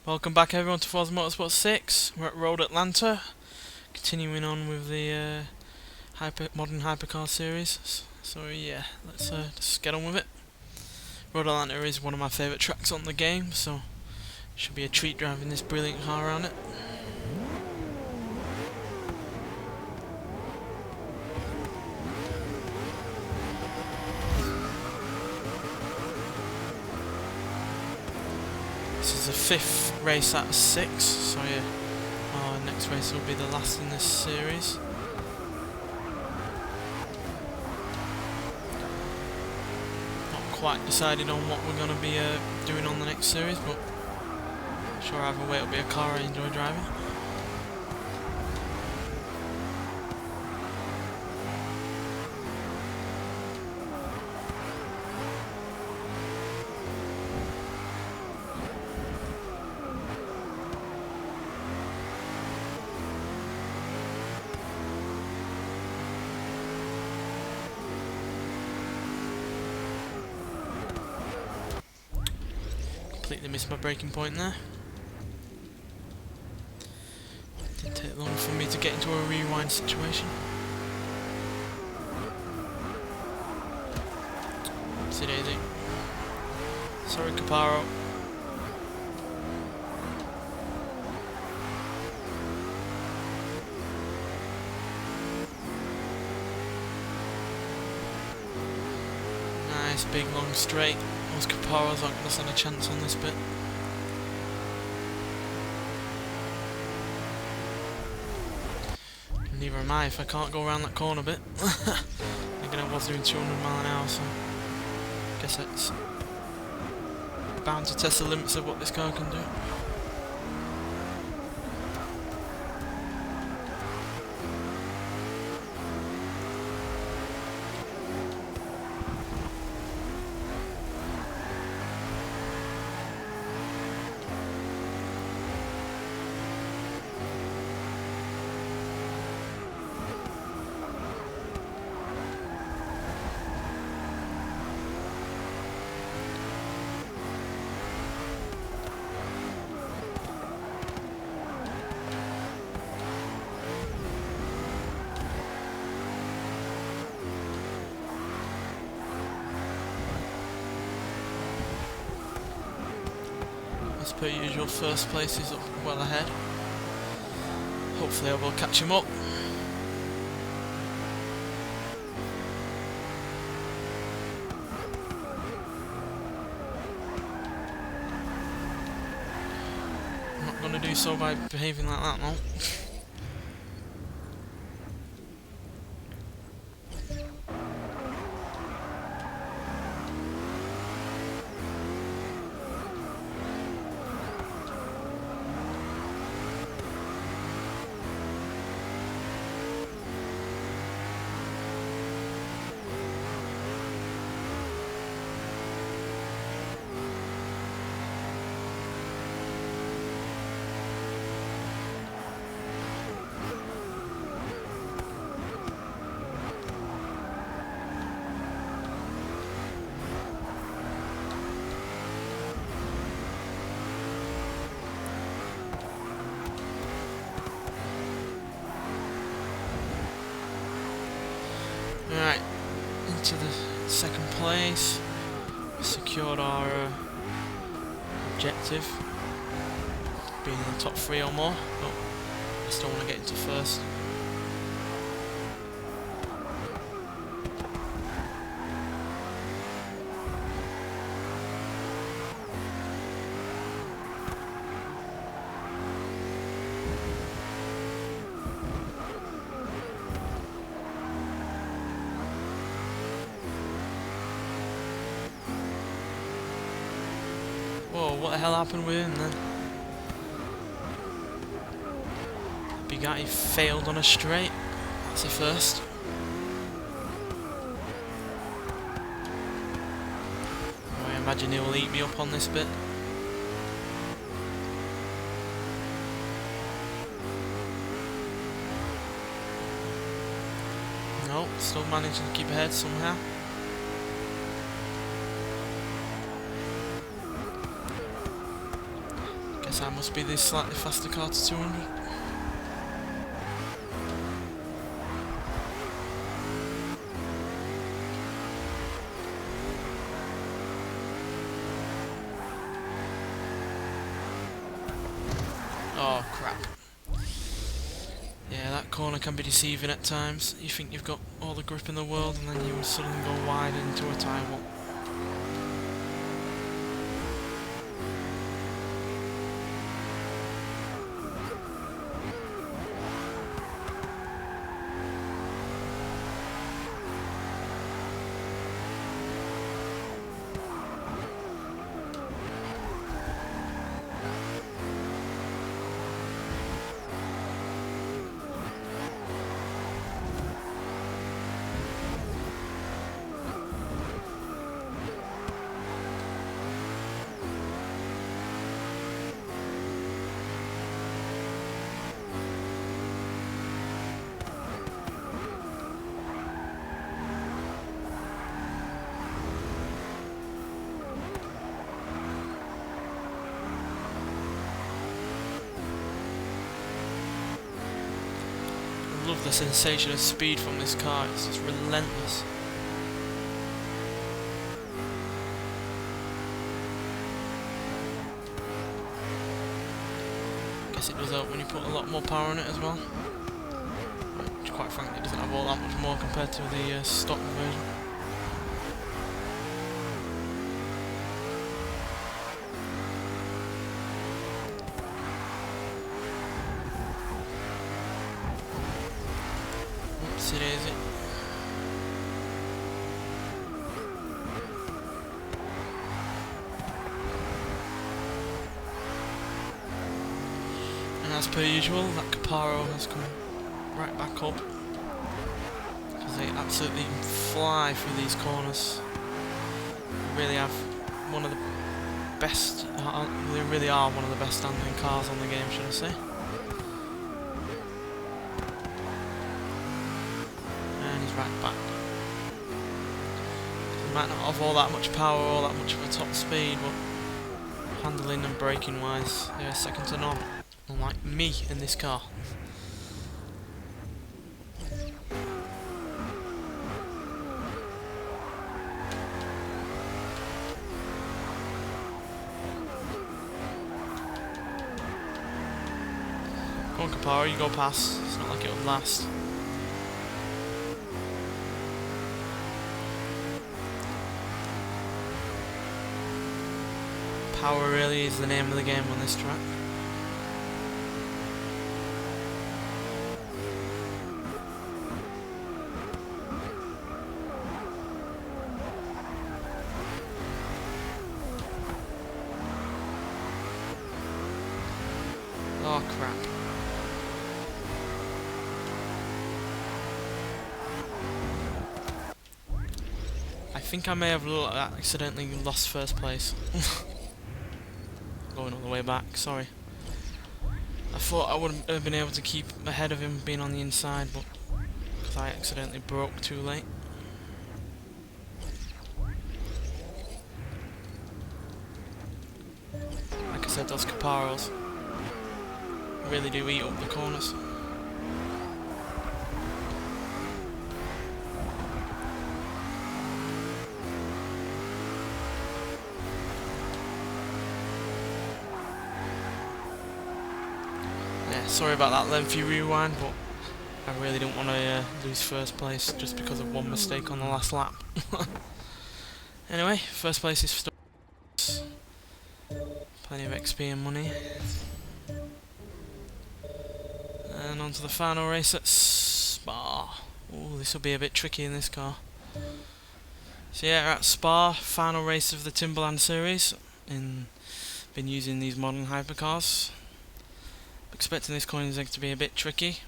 Welcome back everyone to Forza Motorsport 6. We're at Road Atlanta, continuing on with the modern hypercar series. So yeah, let's just get on with it. Road Atlanta is one of my favourite tracks on the game, so it should be a treat driving this brilliant car around it. This is the 5th race out of 6, so yeah, our next race will be the last in this series. Not quite decided on what we're going to be doing on the next series, but I'm sure either way it'll be a car I enjoy driving. Completely missed my braking point there. Didn't take long for me to get into a rewind situation. Oopsie daisy. Sorry, Caparo. Nice big long straight. Those Caparos aren't going to stand a chance on this bit. Neither am I if I can't go around that corner bit. Thinking I was doing 200 mile an hour, so I guess it's bound to test the limits of what this car can do. As per usual, first place is up well ahead. Hopefully I will catch him up. I'm not going to do so by behaving like that, no. Alright, into the second place. Secured our objective, being in the top 3 or more, but I still want to get into first. Whoa, what the hell happened with him then? Bugatti failed on a straight. That's a first. I imagine he will eat me up on this bit. No, still managing to keep ahead somehow. Guess I must be the slightly faster car to 200. Oh crap. Yeah, that corner can be deceiving at times. You think you've got all the grip in the world and then you suddenly go wide into a tyre wall. I love the sensation of speed from this car, it's just relentless. Guess it does help when you put a lot more power in it as well. Which quite frankly doesn't have all that much more compared to the stock version. Oopsie daisy. And as per usual, that Caparo has come right back up because they absolutely fly through these corners. They really have one of the best, they really are one of the best handling cars on the game, should I say. And he's right back. He might not have all that much power or that much of a top speed, but handling and braking wise, they're second to none. Unlike me in this car. Go on Caparo, you go past. It's not like it would last. Power really is the name of the game on this track. Oh crap. I think I may have accidentally lost first place. Going all the way back, sorry. I thought I wouldn't have been able to keep ahead of him being on the inside, but because I accidentally broke too late. Like I said, those Caparos really do eat up the corners. Yeah, sorry about that lengthy rewind, but I really didn't want to lose first place just because of one mistake on the last lap. Anyway, first place is still plenty of XP and money. And on to the final race at Spa. Ooh, this will be a bit tricky in this car. So yeah, at Spa, final race of the Timberland series. Been using these modern hypercars. Expecting this Koenigsegg to be a bit tricky.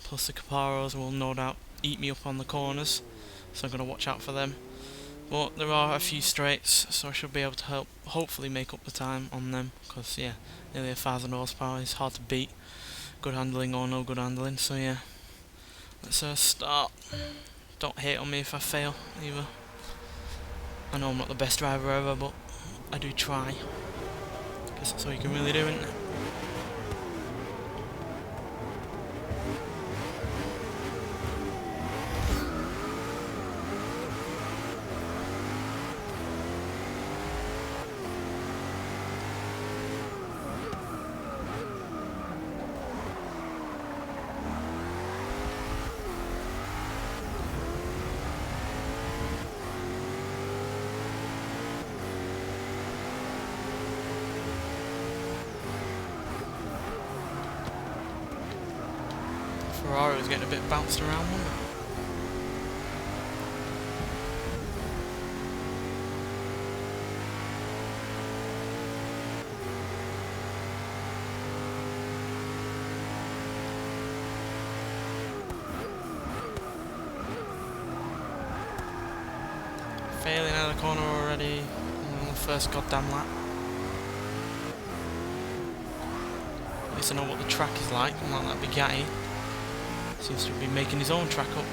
Plus the Caparos will no doubt eat me up on the corners, so I'm going to watch out for them. But there are a few straights, so I should be able to hopefully make up the time on them. Because yeah, nearly 1,000 horsepower is hard to beat. Good handling or no good handling, so yeah. Let's start. Don't hate on me if I fail either. I know I'm not the best driver ever, but I do try. That's all you can really do, isn't it? Ferrari was getting a bit bounced around, wasn't it? Failing out of the corner already on the first goddamn lap. At least I know what the track is like, unlike that Bugatti. Seems to be making his own track up.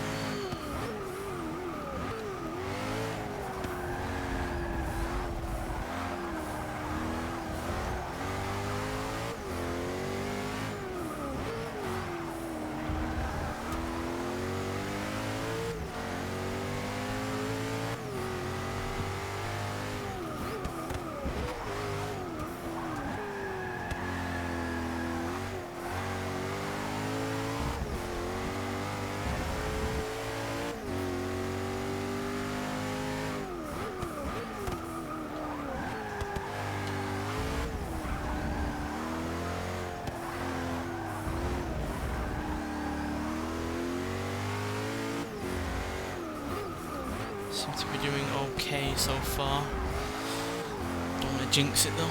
Seem to be doing okay so far. Don't want to jinx it though.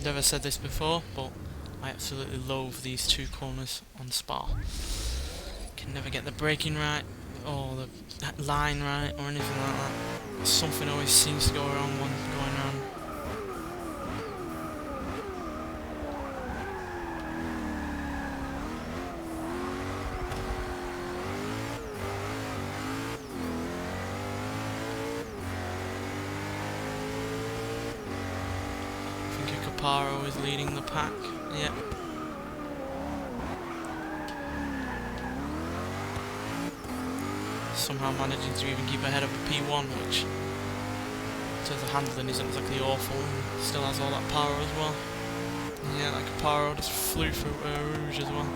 Never said this before, but I absolutely loathe these two corners on Spa. Can never get the braking right, or the line right, or anything like that. Something always seems to go wrong when going around. Caparo is leading the pack, yep. Somehow managing to even keep ahead of a P1, which in terms of handling isn't exactly awful, and still has all that power as well. Yeah, that Caparo just flew through Rouge as well.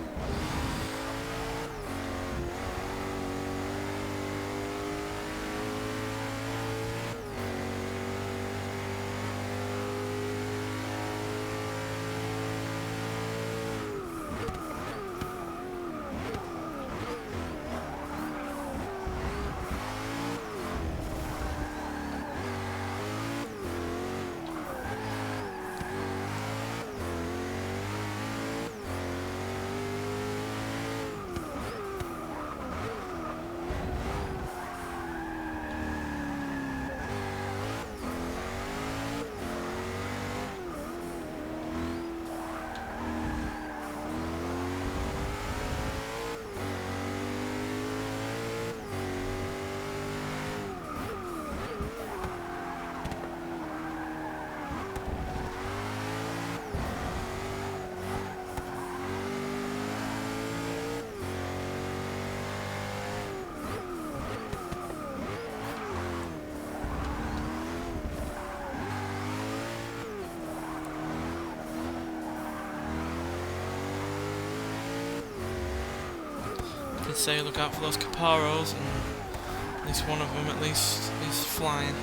Say look out for those Caparos, and at least one of them at least is flying.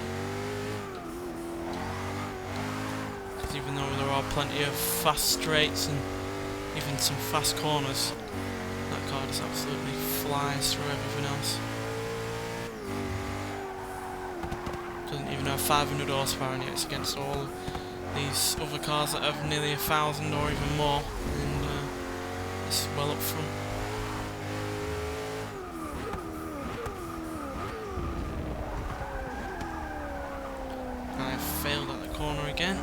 Because even though there are plenty of fast straights and even some fast corners, that car just absolutely flies through everything else. Doesn't even have 500 horsepower, and yet it's against all these other cars that have nearly 1,000 or even more, and it's well up front. I failed at the corner again.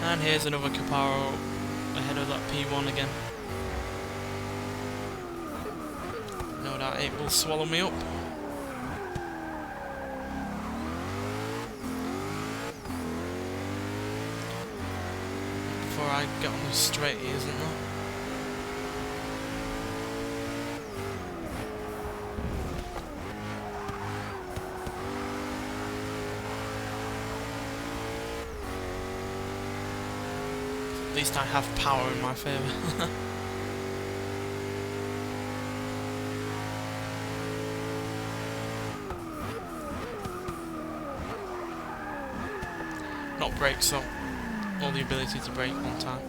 And here's another Caparo ahead of that P1 again. No doubt it will swallow me up. Before I get on the straight, isn't there? At least I have power in my favour. Not brake, so all the ability to brake on time.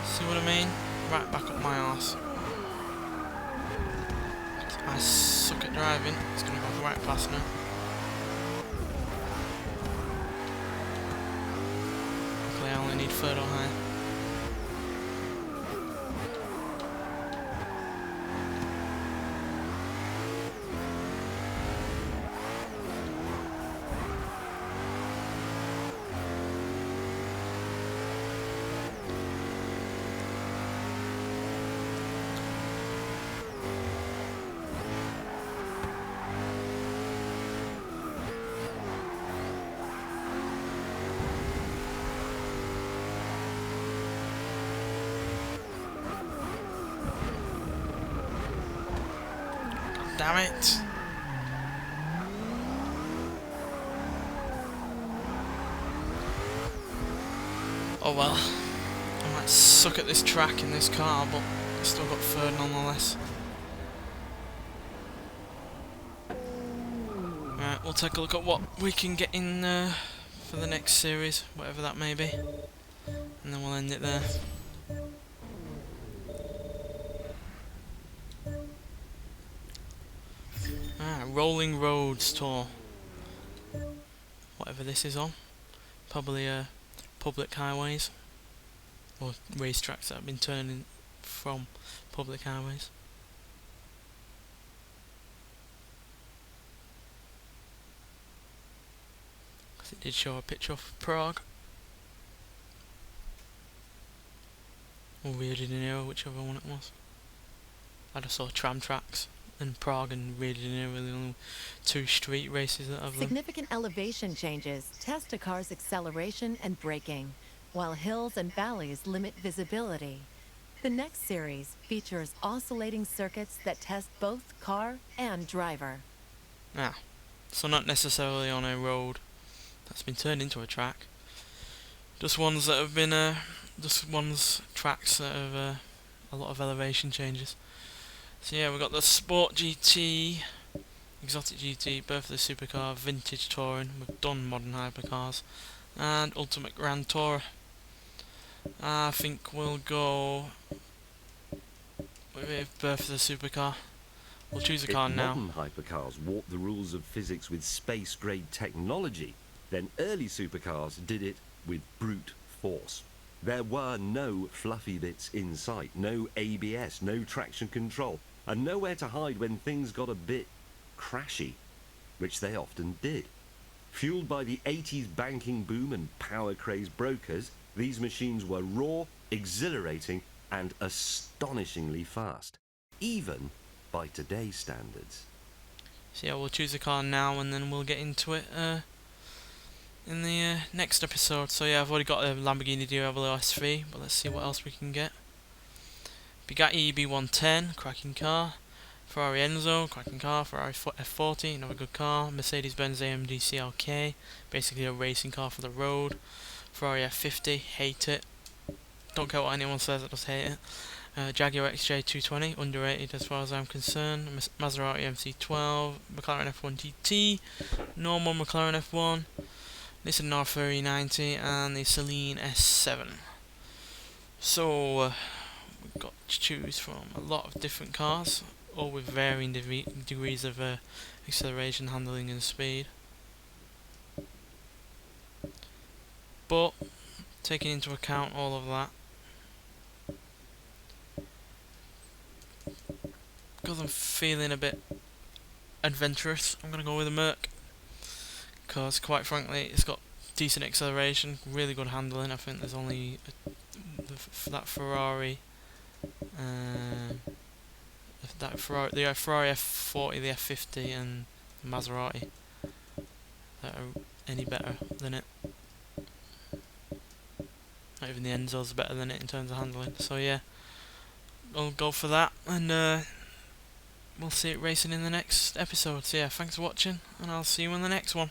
See what I mean? Right back up my arse. I suck at driving. It's going to go right past now. Luckily I only need third or higher. Damn it! Oh well, I might suck at this track in this car, but I still got third nonetheless. Right, we'll take a look at what we can get in for the next series, whatever that may be, and then we'll end it there. Rolling Roads Tour. Whatever this is on. Probably public highways. Or racetracks that have been turned from public highways. Because it did show a picture of Prague. Or Rio de Janeiro, whichever one it was. I just saw tram tracks. And Prague and Rio de Janeiro are the only two street races that have them. Significant elevation changes test a car's acceleration and braking, while hills and valleys limit visibility. The next series features oscillating circuits that test both car and driver. Ah, so not necessarily on a road that's been turned into a track. Just ones that have been, tracks that have a lot of elevation changes. So yeah, we've got the Sport GT, Exotic GT, Birth of the Supercar, Vintage Touring, we've done Modern Hypercars, and Ultimate Grand Tourer. I think we'll go with Birth of the Supercar. We'll choose a car now. Modern hypercars warped the rules of physics with space-grade technology, then early supercars did it with brute force. There were no fluffy bits in sight, no ABS, no traction control, and nowhere to hide when things got a bit crashy, which they often did. Fueled by the 80s banking boom and power-crazed brokers, these machines were raw, exhilarating, and astonishingly fast, even by today's standards. So yeah, we'll choose a car now and then we'll get into it in the next episode. So yeah, I've already got a Lamborghini Diavolo S3, but let's see what else we can get. Bugatti EB110, cracking car. Ferrari Enzo, cracking car. Ferrari F40, another good car. Mercedes-Benz AMG CLK, basically a racing car for the road. Ferrari F50, hate it. Don't care what anyone says, I just hate it. Jaguar XJ220, underrated as far as I'm concerned. Maserati MC12, McLaren F1 GT, normal McLaren F1, Nissan R3090, and the Celine S7. So, we've got to choose from a lot of different cars, all with varying degrees of acceleration, handling, and speed. But, taking into account all of that, because I'm feeling a bit adventurous, I'm going to go with a Merc. Because, quite frankly, it's got decent acceleration, really good handling. I think there's only that Ferrari, the Ferrari F40, the F50, and the Maserati that are any better than it. Not even the Enzo's better than it in terms of handling. So yeah, I'll go for that, and we'll see it racing in the next episode. So yeah, thanks for watching, and I'll see you in the next one.